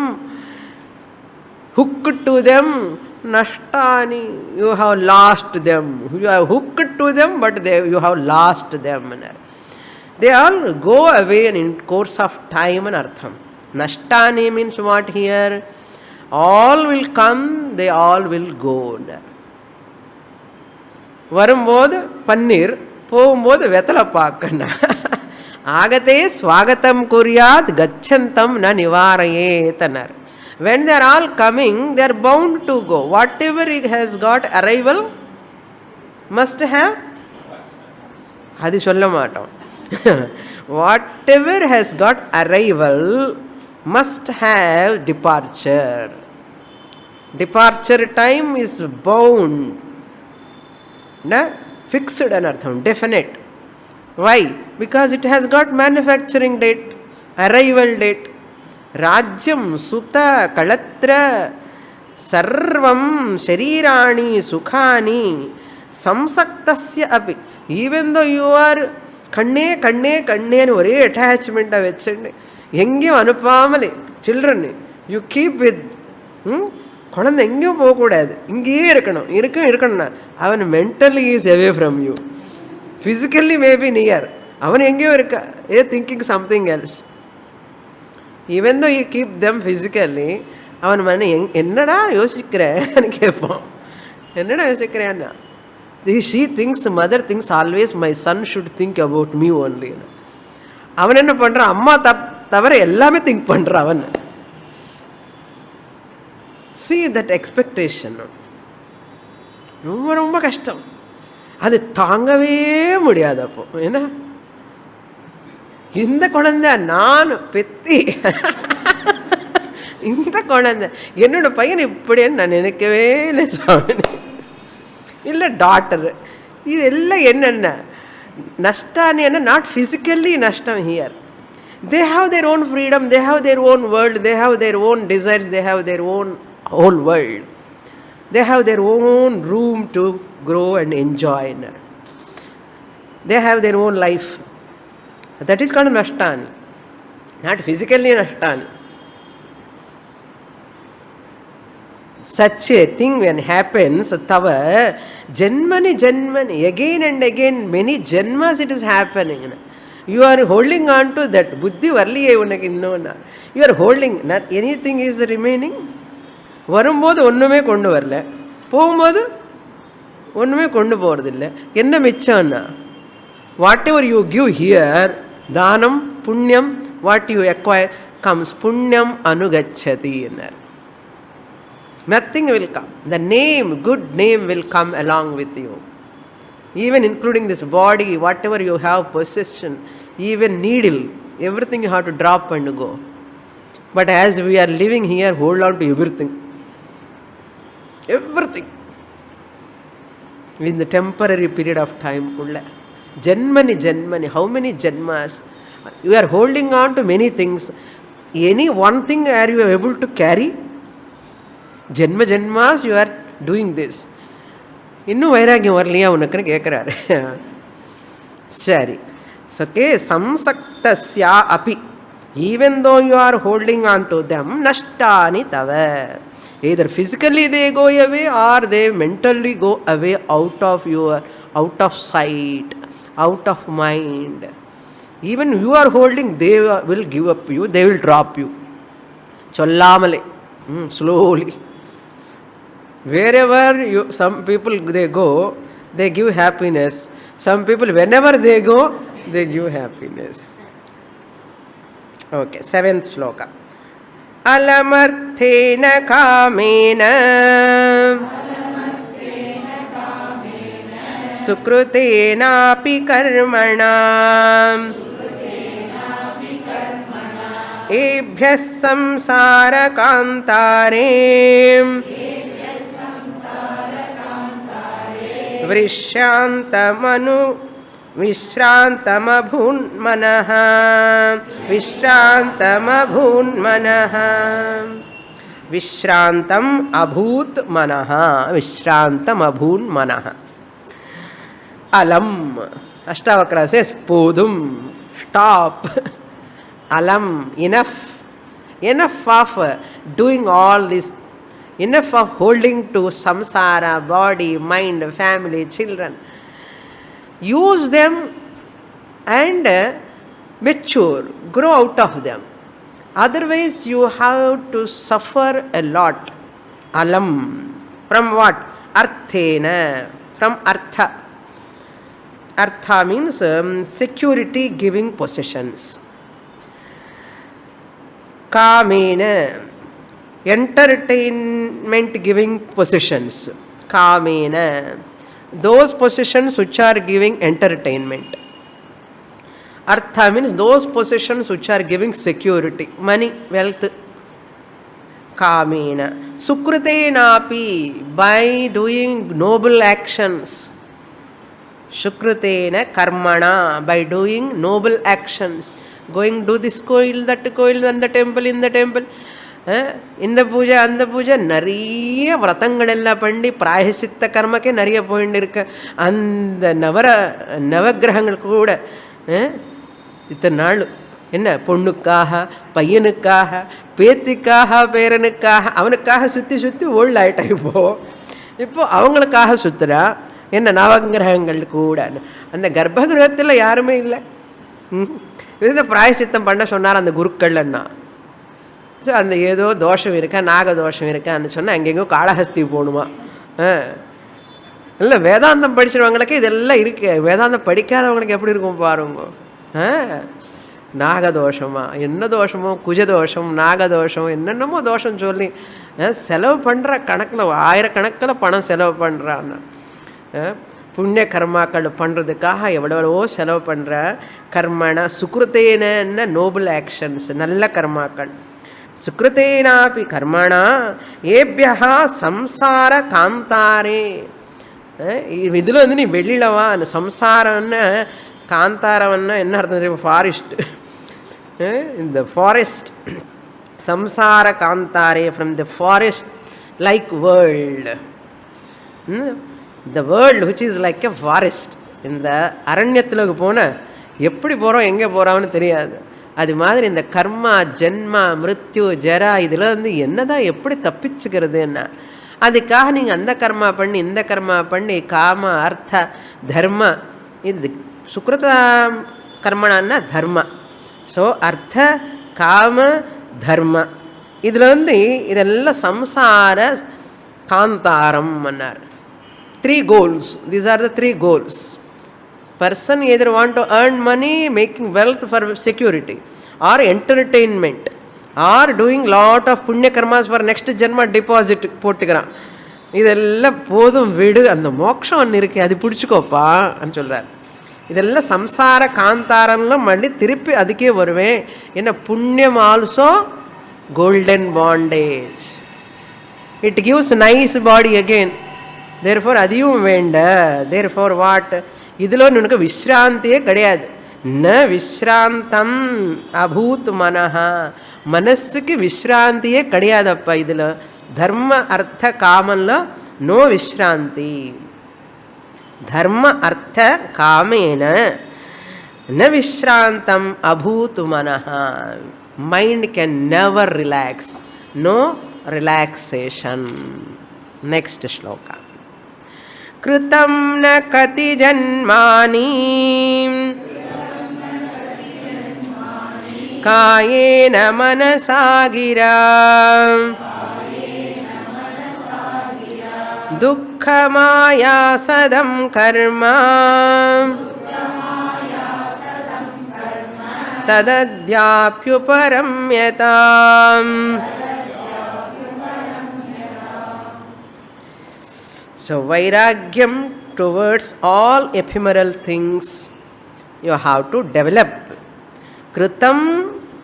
Speaker 1: hooked to them, nashtani, you have lost them. You are hooked to them, but you have lost them. They all go away in course of time and artham. Nashtani means what here? All will come, they all will go. வரும்போது பன்னீர், போகும்போது வெத்தலை பாக்கண்ணா. ஆகத்தே ஸ்வாகதம் குர்யாத் கச்சந்தம் ந நிவாரயேதனர். When they are all coming, they are bound to go. Whatever it has got arrival must have, அது சொல்ல மாட்டோம். Whatever has got arrival must have departure. Departure time is bound. Fixed anartham, definite. Why? Because it has got manufacturing date, arrival date. Rajyam, Suta, Kalatra, Sarvam, Sharirani, Sukhani, Samsaktasya api. Even though you are Kanne and ஒரே அட்டாச்மெண்ட்டாக வச்சுட்டு எங்கேயும் அனுப்பாமலே children you keep with குழந்தை எங்கேயும் போகக்கூடாது, இங்கேயே இருக்கணும்னா அவன் mentally is away from you, physically maybe near, அவன் எங்கேயோ இருக்கா, thinking something else. Even though you keep them physically, அவன் என்னடா யோசிக்கிறேன்னு கேட்பான். என்னடா யோசிக்கிறேன்னா, she thinks, mother thinks always my son should think about me only. அவன் என்ன பண்றான், அம்மா தவிர எல்லாமே திங்க் பண்றான் அவன். See that expectation, ரொம்ப ரொம்ப கஷ்டம், அது தாங்கவே முடியாது. அப்போ என்ன இந்த குழந்தை நான் பெத்தி, இந்த குழந்தை என்னோட பையன் இப்படின்னு நான் நினைக்கவே இல்லை சுவாமி. இல்லை டாட்டர், இது எல்லாம் என்னென்ன நஷ்டானி என்ன, நாட் ஃபிசிக்கலி நஷ்டம் here. They have their own freedom, they have their own world, they have their own desires, they have their own whole world. They have their own room to grow and enjoy. They have their own life. That is called nashtani, not physically nashtani. Such a thing when happens, tava janmani, again and again, many janmas it is happening. You are holding on to that buddhi varliye unakku innona, you are holding, not anything is remaining. வரும்போது ஒன்றுமே கொண்டு வரல, போகும்போது ஒன்றுமே கொண்டு போகிறதில்ல. என்ன மிச்சம்னா, whatever you give here, தானம் புண்ணியம், வாட் யூ அக்வயர் கம்ஸ், புண்ணியம் அனுகச்சதி என்னார். Nothing will come. The name, good name will come along with you. Even including this body, whatever you have possession, even needle, everything you have to drop and go. But as we are living here, hold on to everything. Everything. In the temporary period of time, Janmani, how many Janmas? You are holding on to many things. Any one thing are you able to carry? Janmas you are doing this. இன்னும் வைராகியம் வரலையா உனக்குன்னு கேட்குறாரு. சரி, சகே சம்சக்தஸ்யா அபி, even though you are holding on to them, nashtani tava, Either physically they go away or they mentally go away out of sight, out of mind. Even you are holding, they will give up you, they will drop you. Chollamale, slowly. Wherever some people they go, they give happiness. Some people, whenever they go, they give happiness. Okay, 7th sloka. Alamarthena kamena sukrutena api karmana ebhyas samsara kantare विश्रान्तमभून्मनः विश्रान्तमभून्मनः विश्रान्तम् अभूत् मनः विश्रान्तमभून्मनः अलम अष्टावक्र से पोदुम stop अलम enough of doing all this, enough of holding to samsara, body, mind, family, children. Use them and mature, grow out of them. Otherwise you have to suffer a lot. Alam. From what? Arthena. From artha. Artha means security giving possessions. Kamena. Entertainment giving possessions. Kamena. Those possessions which are giving entertainment. Artha means those possessions which are giving security, money, wealth. Kamena. Sukrutenapi, by doing noble actions. Shukrutena karmana, by doing noble actions. Going to this koil, that koil, and the temple, in the temple. இந்த பூஜை அந்த பூஜை நிறைய விரதங்களெல்லாம் பண்ணி பிராயசித்த கர்மக்கே நிறைய போயின்னு இருக்கு. அந்த நவகிரகங்கள் கூட இத்தனை நாள் என்ன பொண்ணுக்காக, பையனுக்காக, பேத்திக்காக, பேரனுக்காக, அவனுக்காக சுற்றி சுற்றி ஓல்ட் ஆகிட்டா. இப்போ அவங்களுக்காக சுற்றுறா. என்ன நவகிரகங்கள் கூட அந்த கர்ப்பகிரகத்தில் யாருமே இல்லை. இது பிராயசித்தம் பண்ண சொன்னார் அந்த குருக்கள்னா. ஸோ அந்த ஏதோ தோஷம் இருக்கா, நாக தோஷம் இருக்கான்னு சொன்னால் அங்கெங்கோ காளஹஸ்தி போகணுமா. இல்லை வேதாந்தம் படிச்சிருவங்களுக்கு இதெல்லாம் இருக்கு. வேதாந்தம் படிக்காதவங்களுக்கு எப்படி இருக்கும் பாருங்க. நாகதோஷமா, என்ன தோஷமோ, குஜதோஷம், நாகதோஷம், என்னென்னமோ தோஷம் சொல்லி செலவு பண்ணுற கணக்கில் ஆயிரக்கணக்கில் பணம் செலவு பண்ணுறான்னு. புண்ணிய கர்மாக்கள் பண்ணுறதுக்காக எவ்வளவோ செலவு பண்ணுற. கர்மனா சுக்ருத்தேன நோபல் ஆக்ஷன்ஸ், நல்ல கர்மாக்கள். சுக்ருத்தேனாபி கர்மணா ஏபியா சம்சார காந்தாரே. இதில் வந்து நீ வெளியில் வா. அந்த சம்சாரம்னா காந்தாரம்னா என்ன அர்த்தம் தெரியும்? ஃபாரஸ்ட். இந்த ஃபாரஸ்ட் சம்சார காந்தாரே, from the forest like world. The world which is like a forest. இந்த அரண்யத்தில் போன எப்படி போகிறோம், எங்கே போகிறோம்னு தெரியாது. அது மாதிரி இந்த கர்மா, ஜென்மா, மிருத்யு, ஜரா, இதில் வந்து என்னதான் எப்படி தப்பிச்சுக்கிறது என்ன. அதுக்காக நீங்கள் அந்த கர்மா பண்ணி இந்த கர்மா பண்ணி காம அர்த்த தர்ம, இது சுக்ரத கர்மனான்னா தர்ம. ஸோ அர்த்த காம தர்ம இதில் வந்து இதெல்லாம் சம்சார காந்தாரம் பண்ணார். 3 goals. These are the 3 goals. Person either want to earn money, making wealth for security, or entertainment, or doing lot of punya karmas for next janma deposit போட்டுக்கிறான். இதெல்லாம் போதும் விடு, அந்த மோட்சம் ஒன்று இருக்கு, அது பிடிச்சிக்கோப்பா అని சொல்கிறார். இதெல்லாம் சம்சார காந்தாரம்லாம் மறுபடி திருப்பி அதுக்கே வருவேன். என்ன புண்ணியம் also golden bondage. It gives nice body again. Therefore அதையும் வேண்ட. தேர்ஃபோர் வாட், இதில் உனக்கு விஸ்ராந்தியே கிடையாது. ந விஸ்ராந்தம் அபூத் மனஹா, மனசுக்கு விஸ்ராந்தியே கிடையாதப்பா. இதில் தர்ம அர்த்த காமன்ல நோ விஸ்ராந்தி. தர்ம அர்த்த காமேன ந விஸ்ராந்தம் அபூத் மனஹா. Mind can never relax. No relaxation. Next shloka. Kritam na kati janmani kayena manasa gira dukkhamaya sadam karma tadadyapyuparamyatam. So vairagyam towards all ephemeral things you have to develop. Kritam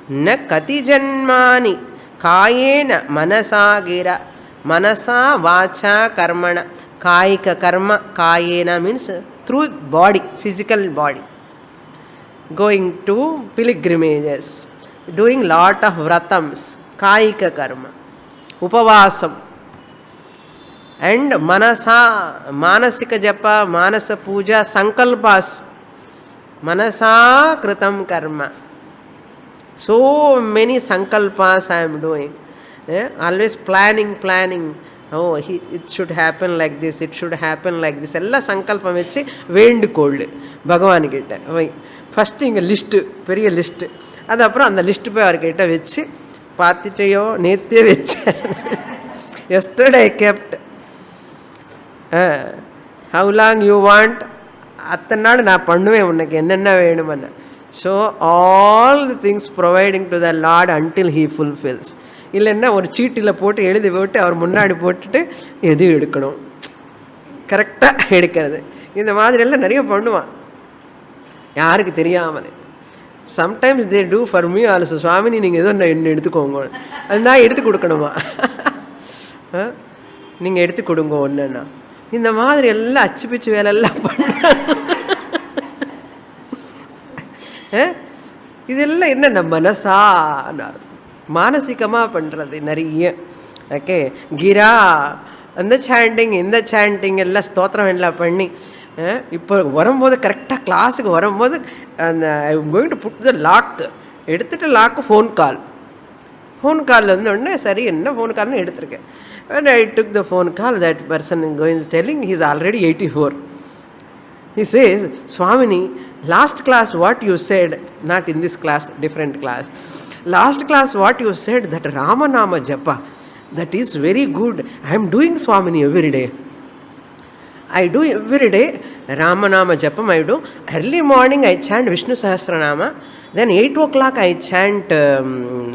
Speaker 1: na kati janmani kayena manasa gira. Manasa vacha karmana. Kayika karma. Kayena means through body, physical body. Going to pilgrimages, doing lot of vratams, kayika karma, upavasam, and manasa, manasika japa, manasa puja, sankalpas, manasa kritam karma. So many sankalpas I am doing. Always planning. Oh, it should happen like this, it should happen like this. Ella sankalpam vechi vendukollu Bhagavan kitta. First inga list, periya list. Adu appuram andha list poi avarkitta vechi paathittayo nethe vechi. Yesterday I kept how long you want attanadu na pannuve unnaku enna venumanna. So all the things providing to the Lord until he fulfills. இல்லைன்னா ஒரு சீட்டில் போட்டு எழுதி போட்டு அவர் முன்னாடி போட்டுட்டு எது எடுக்கணும், கரெக்டாக எடுக்கிறது. இந்த மாதிரியெல்லாம் நிறைய பண்ணுவான் யாருக்கு தெரியாமல். Sometimes they do for me also. சுவாமினி நீங்கள் எதோ என்ன எடுத்துக்கோங்க, அதுதான் எடுத்து கொடுக்கணுமா, நீங்கள் எடுத்து கொடுங்க ஒன்றுன்னா. இந்த மாதிரி எல்லாம் அச்சு பிச்சு வேலையெல்லாம் பண்ண இதெல்லாம் என்ன மனசானார் மானசிகமாக பண்ணுறது நிறைய. ஓகே, கிரா அந்த சாண்டிங் இந்த சாண்டிங் எல்லாம் ஸ்தோத்திரம் எல்லாம் பண்ணி இப்போ வரும்போது கரெக்டாக கிளாஸுக்கு வரும்போது அந்த I am going to put the lock எடுத்துகிட்டு லாக்கு ஃபோன் கால் வந்தோடனே சரி என்ன ஃபோன் கால்னு எடுத்திருக்கேன். And I took the phone call. That person going telling he is already 84. He says, Swamini, last class what you said, not in this class, different class. Last class what you said, that Ramanama Japa, that is very good. I am doing Swamini every day. I do every day Ramanama Japam I do. Early morning I chant Vishnu Sahasranama. Then 8 o'clock I chant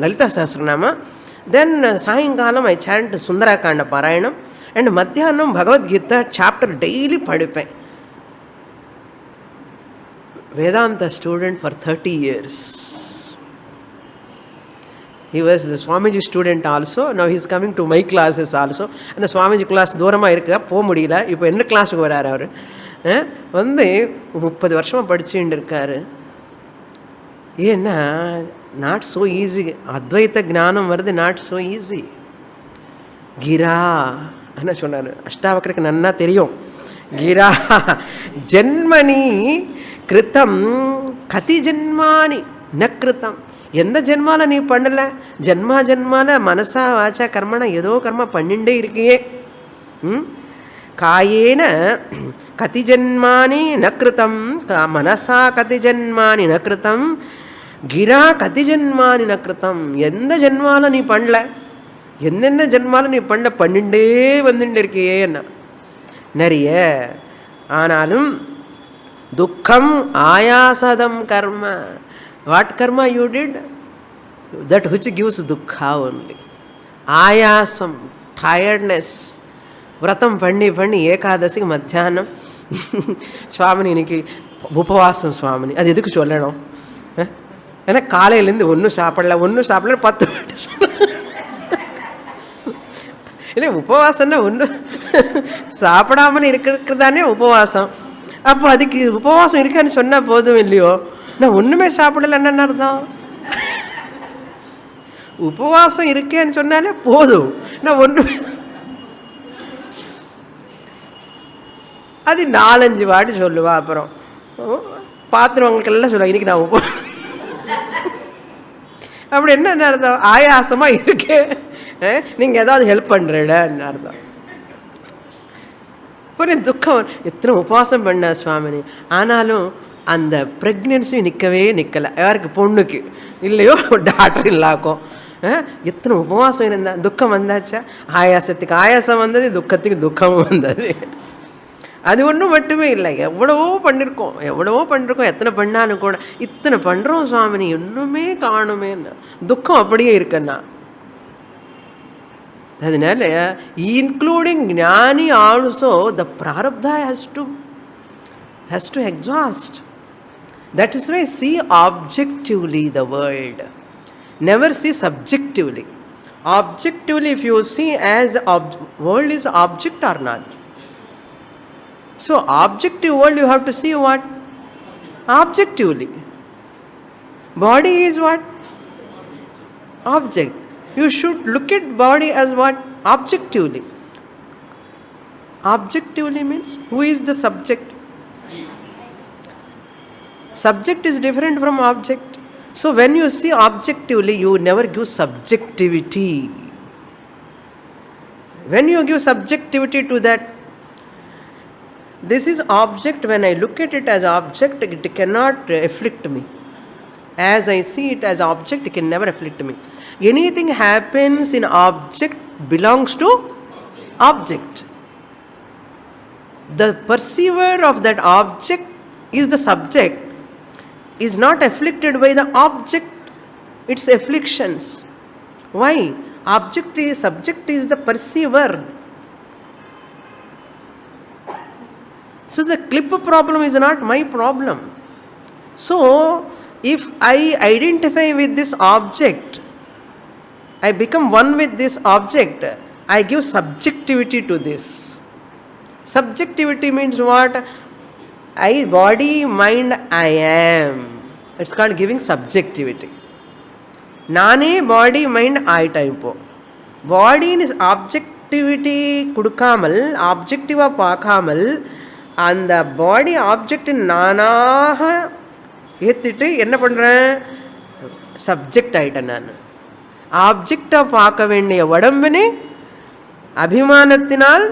Speaker 1: Lalita Sahasranama. Then Sayangalam I chant Sundarakanda Parayanam. And Madhyanam Bhagavad Gita chapter daily padipen. Vedanta student for 30 years. He was the Swamiji student also. Now he is coming to my classes also. And the Swamiji class தூரமாக இருக்கா, போக முடியல. இப்போ என்ன கிளாஸுக்கு வராரு அவர் வந்து 30 வருஷமாக படிச்சுட்டு இருக்காரு. ஏன்னா நாட் ஸோ ஈஸி. அத்வைத்த ஞானம் வருது நாட் ஸோ ஈஸி. கிரா என்ன சொன்னார், அஷ்டாவக்கருக்கு நன்னா தெரியும். கிரா ஜென்மனி கிருத்தம் கதி ஜென்மானி ந கிருத்தம். எந்த ஜென்மால நீ பண்ணலை, ஜென்மால மனசா வாச்சா கர்மனா ஏதோ கர்மா பண்ணிண்டே இருக்கியே. காயேன கதி ஜென்மானி ந கிருத்தம், மனசா கதி ஜென்மானி ந கிருத்தம், கிரா கதி ஜென்மானி ந கிருத்தம். எந்த ஜென்மால நீ பண்ணல, என்னென்ன ஜென்மால நீ பண்ணிண்டே வந்துட்டு இருக்கியே என்ன நிறைய. ஆனாலும் துக்கம் ஆயாசதம் கர்ம. What karma you did? That which gives dukkha only. Ayasam, tiredness. Vratam பண்ணி ஏகாதசிக்கு மத்தியானம் சுவாமினி இன்னைக்கு உபவாசம் சுவாமினி. அது எதுக்கு சொல்லணும்? ஏன்னா காலையிலேருந்து ஒன்றும் சாப்பிடல 10 இல்லை உபவாசம்னா ஒன்றும் சாப்பிடாமன்னு இருக்கிறது தானே உபவாசம். அப்போ அதுக்கு உபவாசம் இருக்கான்னு சொன்னால் போதும் இல்லையோ? நான் ஒன்றுமே சாப்பிடலன்னு அர்த்தம். உபவாசம் இருக்கேன்னு சொன்னாலே போதும். நான் ஒன்றுமே அது 4-5 வாட்டி சொல்லுவா. அப்புறம் பாத்திரவங்களுக்கெல்லாம் சொல்லுவாங்க இன்னைக்கு நான் உபவாசம். அப்படி என்ன அர்த்தம்? ஆயாசமாக இருக்கேன், நீங்கள் ஏதாவது ஹெல்ப் பண்ணுறேன்னு அர்த்தம். அப்புறம் துக்கம், எத்தனை உபவாசம் பண்ண சுவாமினி, ஆனாலும் அந்த ப்ரெக்னென்சி நிற்கலை. யாருக்கு? பொண்ணுக்கு இல்லையோ டாக்டர் இல்லாக்கும். எத்தனை உபவாசம் இருந்தால் துக்கம் வந்தாச்சா? ஆயாசத்துக்கு ஆயாசம் வந்தது, துக்கத்துக்கு துக்கமும் வந்தது. அது ஒன்றும் மட்டுமே இல்லை, எவ்வளவோ பண்ணியிருக்கோம். எத்தனை பண்ணாலும் கூட இத்தனை பண்ணுறோம் சுவாமினி, இன்னுமே காணுமேன்னு துக்கம் அப்படியே இருக்குன்னா. அதனால இன்க்ளூடிங் ஞானி ஆல்சோ த பிராரப்தா has to exhaust. That is why see objectively the world. Never see subjectively. Objectively, if you see as world is object or not. So objective world you have to see what? Objectively. Body is what? Object. You should look at body as what? Objectively. Objectively means who is the subject? Subject is different from object. So when you see objectively, you never give subjectivity. When you give subjectivity to that, this is object, when I look at it as object, it cannot afflict me. As I see it as object, it can never afflict me. Anything happens in object belongs to object. The perceiver of that object is the subject, is not afflicted by the object, its afflictions. Why? Subject is the perceiver. So the clip problem is not my problem. So if I identify with this object, I become one with this object, I give subjectivity to this. Subjectivity means what? Body, mind, I am. It's called giving subjectivity. நானே body mind ஆயிட்டேன். இப்போ பாடின்னு objectivity கொடுக்காமல், ஆப்ஜெக்டிவாக பார்க்காமல், அந்த பாடி object நானாக ஏற்றுட்டு என்ன பண்ணுறேன்? Subject ஆகிட்டேன். நான் ஆப்ஜெக்டாக பார்க்க வேண்டிய உடம்புனே அபிமானத்தினால்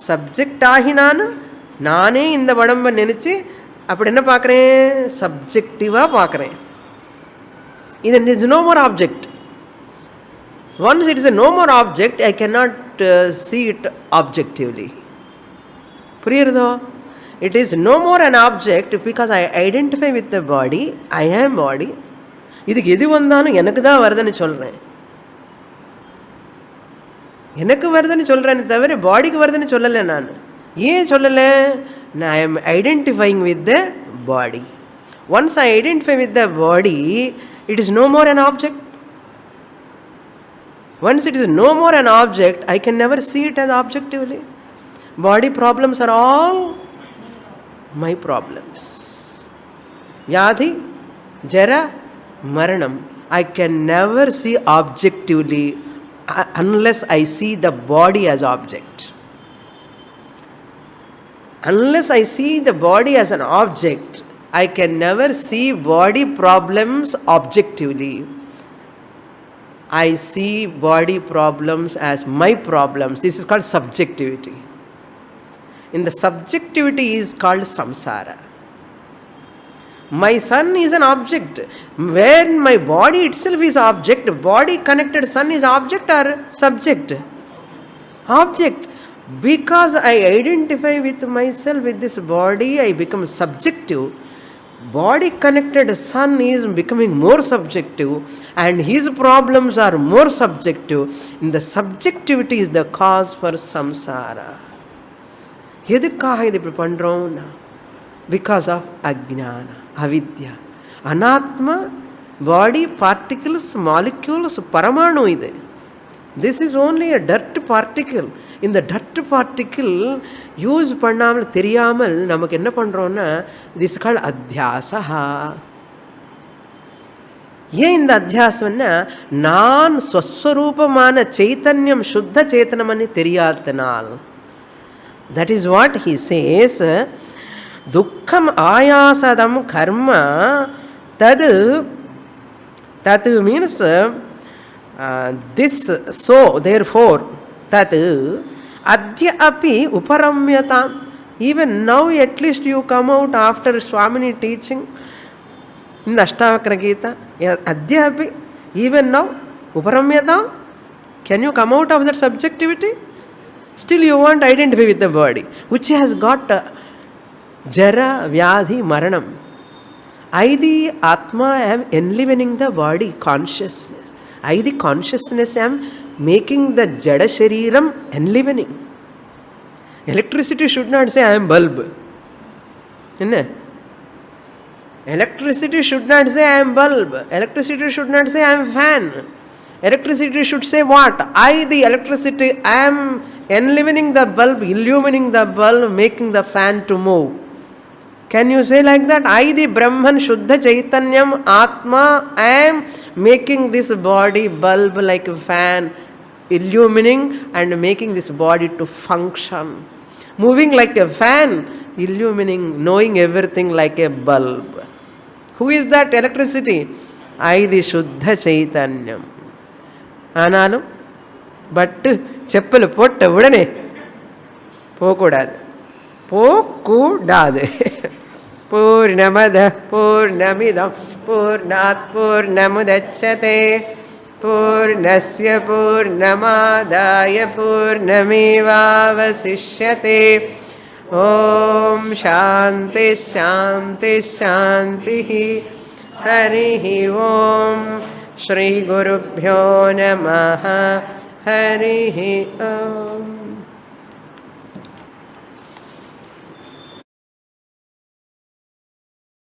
Speaker 1: சப்ஜெக்ட் ஆகி நானே இந்த உடம்பை நினச்சி அப்படி என்ன பார்க்குறேன்? சப்ஜெக்டிவாக பார்க்குறேன். இது is no more object. Once it is a no more object, I cannot see it objectively. புரியுறதோ? It is no more an object because I identify with the body. I am body. இதுக்கு எது வந்தாலும் எனக்கு தான் வருதுன்னு சொல்கிறேன். எனக்கு வருதுன்னு சொல்கிறேன்னு தவிர பாடிக்கு வருதுன்னு சொல்லலை. நான் ஏன் சொல்லலை? I am identifying with the body. Once I identify with the body, it is no more an object. Once it is no more an object, I can never see it as objectively. Body problems are all my problems. Vyadhi, Jara, Maranam, I can never see objectively unless I see the body as object. Unless I see the body as an object, I can never see body problems objectively. I see body problems as my problems. This is called subjectivity. In the subjectivity is called samsara. My sun is an object. When my body itself is object, body connected sun is object or subject? Object. Because I identify with myself with this body, I become subjective. Body connected sun is becoming more subjective and his problems are more subjective. In the subjectivity is the cause for samsara. எதுக்காக இது இப்படி பண்ணுறோம்? Because of அஜ்ஞான, அவித்யா. அனாத்மா, பாடி, particles, molecules, பரமாணு இது. This is only a dirt particle. இந்த டர்ட் பார்ட்டிக்கிள் யூஸ் பண்ணாமல் தெரியாமல் நமக்கு என்ன பண்ணுறோன்னா, திஸ் கால் அத்தியாசா. ஏன் இந்த அத்தியாசம்னா, நான் ஸ்வஸ்வரூபமான சைத்தன்யம், சுத்த சேத்தனம்னு தெரியாதனால். That is what he says. துக்கம் ஆயாசதம் கர்ம தது means This, so, therefore, tat adya api uparamyatam. Even now, at least you come out after Swamini teaching in Ashtavakra Gita. Adya api, even now, uparamyatam. Can you come out of that subjectivity? Still you want to identify with the body, which has got jara, vyadhi, maranam. I, the Atma, am enlivening the body, consciousness. I, the consciousness, am making the jada shariram enlivening. Electricity should not say, I am bulb. Electricity should not say, I am bulb. Electricity should not say, I am fan. Electricity should say what? I, the electricity, am enlivening the bulb, illumining the bulb, making the fan to move. Can you say like that? I, the Brahman, Shuddha Chaitanyam, Atma, am making this body bulb like a fan, illumining and making this body to function. Moving like a fan, illumining, knowing everything like a bulb. Who is that electricity? I, the Shuddha Chaitanyam. ஆனாலும் பட்டு செப்பல் போட்ட உடனே போகக்கூடாது போகக்கூடாது. பூர்ணமத பூர்ணமிதம் பூர்ணாத் பூர்ணமுதச்யதே பூர்ணஸ்ய பூர்ணமாதாய பூர்ணமேவாவசிஷ்யதே. ஓம் சாந்தி சாந்தி சாந்தி. ஹரி ஓம். श्री गुरुभ्यो नमः. हरि ओम.